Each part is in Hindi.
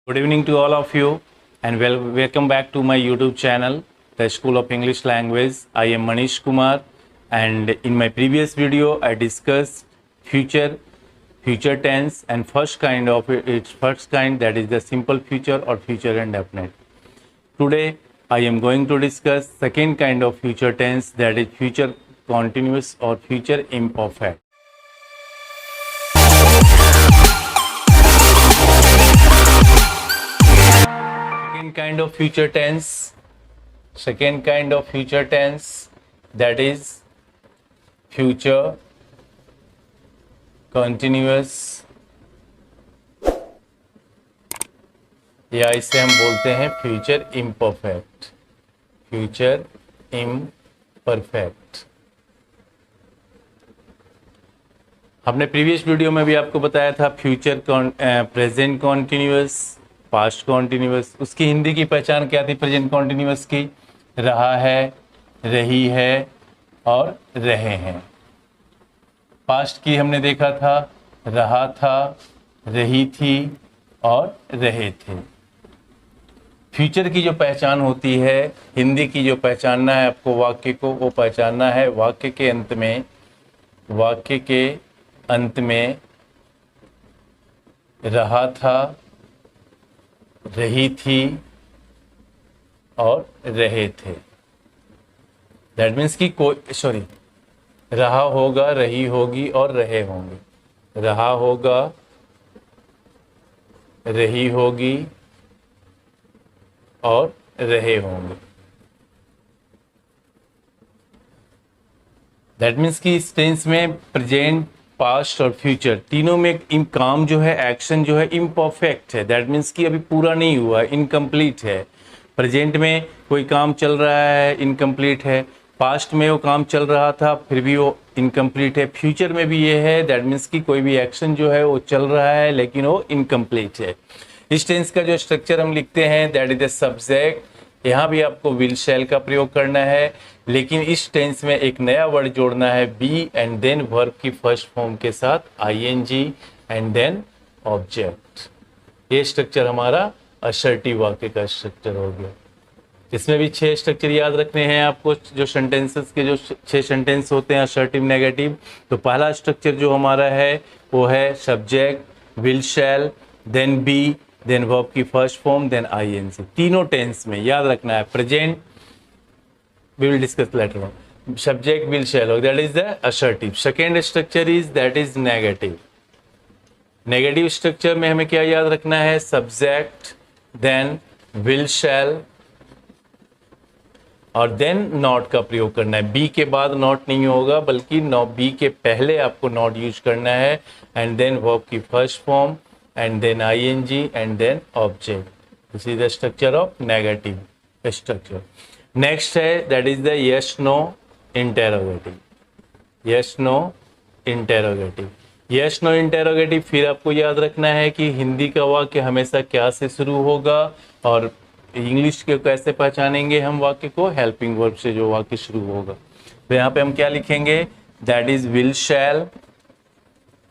Good evening to all of you and welcome back to my YouTube channel, The School of English Language. I am Manish Kumar and in my previous video I discussed future tense and first kind that is the simple future or future indefinite. Today I am going to discuss second kind of future tense, that is future continuous or future imperfect. Second kind of future tense that is future continuous, या इसे हम बोलते हैं फ्यूचर इम्परफेक्ट। हमने प्रीवियस वीडियो में भी आपको बताया था future present continuous, past continuous. उसकी हिंदी की पहचान क्या थी प्रेजेंट कॉन्टिन्यूअस की? रहा है, रही है और रहे हैं। पास्ट की हमने देखा था रहा था, रही थी और रहे थे। फ्यूचर की जो पहचान होती है, हिंदी की जो पहचानना है आपको वाक्य को, वो पहचानना है वाक्य के अंत में रहा था, रही थी और रहे थे। दैट मीन्स कि रहा होगा, रही होगी और रहे होंगे। रहा होगा, रही होगी और रहे होंगे। दैट मीन्स कि इस टेंस में प्रेजेंट, पास्ट और फ्यूचर तीनों में काम जो है, एक्शन जो है इम्परफेक्ट है। दैट मीन्स कि अभी पूरा नहीं हुआ, इनकम्प्लीट है। प्रेजेंट में कोई काम चल रहा है, इनकम्प्लीट है। पास्ट में वो काम चल रहा था, फिर भी वो इनकम्प्लीट है। फ्यूचर में भी ये है, दैट मीन्स कि कोई भी एक्शन जो है वो चल रहा है लेकिन वो इनकम्प्लीट है। इस टेंस का जो स्ट्रक्चर हम लिखते हैं दैट इज द सब्जेक्ट। यहाँ भी आपको विल शैल का प्रयोग करना है, लेकिन इस टेंस में एक नया वर्ड जोड़ना है बी एंड देन वर्ब की फर्स्ट फॉर्म के साथ आईएनजी एंड देन ऑब्जेक्ट। ये स्ट्रक्चर हमारा असर्टिव वाक्य का स्ट्रक्चर हो गया। इसमें भी 6 स्ट्रक्चर याद रखने हैं आपको, जो सेंटेंसेस के जो 6 सेंटेंस होते हैं असर्टिव, नेगेटिव। तो पहला स्ट्रक्चर जो हमारा है वो है subject, will shall, then be, then verb की फर्स्ट फॉर्म, देन आईएनजी। तीनों टेंस में याद रखना है। Present we will discuss later on, subject will shall, that is the assertive. Second structure is that is negative. Negative structure में हमें क्या याद रखना है? सब्जेक्ट, देन विल शैल और देन नॉट का प्रयोग करना है। बी के बाद नॉट नहीं होगा, बल्कि बी के पहले आपको नॉट यूज करना है एंड देन वर्ब की first form and then ING and then object. This is the structure of negative structure. Next है that is the yes no interrogative. Yes no interrogative फिर आपको याद रखना है कि हिंदी का वाक्य हमेशा क्या से शुरू होगा और इंग्लिश के कैसे पहचानेंगे हम वाक्य को? हेल्पिंग वर्ब से जो वाक्य शुरू होगा। तो यहाँ पे हम क्या लिखेंगे? That is will shall,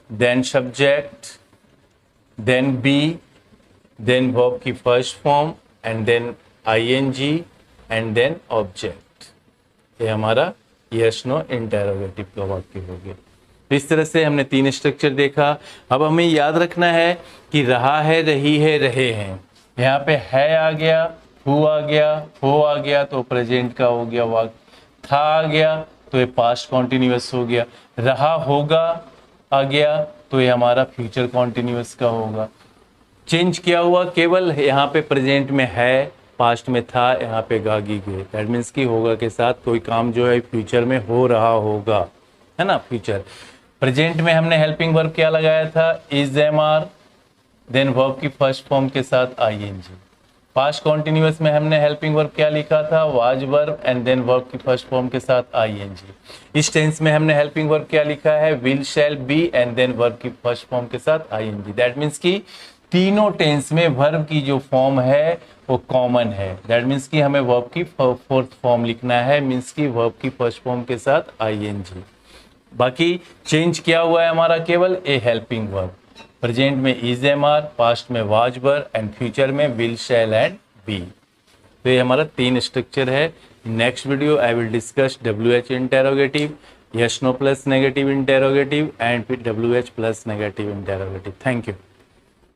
then subject, then be, then verb की first form and then ING and then object. ये हमारा यस नो इंटेरोगेटिव का वाक्य हो गया। तो इस तरह से हमने 3 स्ट्रक्चर देखा। अब हमें याद रखना है कि रहा है, रही है, रहे हैं। यहाँ पे है आ गया, हु आ गया, हो आ गया तो प्रेजेंट का हो गया वाक्य। था आ गया तो ये पास्ट कॉन्टिन्यूअस हो गया। रहा होगा आ गया तो ये हमारा फ्यूचर कॉन्टिन्यूअस का होगा। चेंज किया हुआ केवल यहाँ पे प्रेजेंट में है, पास्ट में था, यहाँ पे गागी गए। दैट मीन्स कि होगा के साथ कोई काम जो है फ्यूचर में हो रहा होगा, है ना। फ्यूचर प्रेजेंट में हमने हेल्पिंग वर्ब क्या लगाया था? Is, am, are, then verb की फर्स्ट फॉर्म के साथ आईएनजी। पास्ट कॉन्टिन्यूअस में हमने हेल्पिंग वर्ब क्या लिखा था? Was verb and then verb की फर्स्ट फॉर्म के साथ आईएनजी। इस टेंस में हमने हेल्पिंग वर्ब क्या लिखा है? Will shall be and then verb की फर्स्ट फॉर्म के साथ आईएनजी। दैट मीन्स कि तीनों टेंस में वर्ब की जो फॉर्म है वो कॉमन है। दैट मीन्स कि हमें वर्ब की फोर्थ फॉर्म लिखना है, मीन्स कि वर्ब की फर्स्ट फॉर्म के साथ आईएनजी। बाकी चेंज किया हुआ है हमारा केवल ए हेल्पिंग वर्ब। प्रेजेंट में इज एम आर, पास्ट में वाज वर एंड फ्यूचर में विल शैल एंड बी। तो ये हमारा 3 स्ट्रक्चर है। Next video I will discuss WH interrogative, yes no plus negative interrogative and फिर WH plus negative interrogative. Thank you.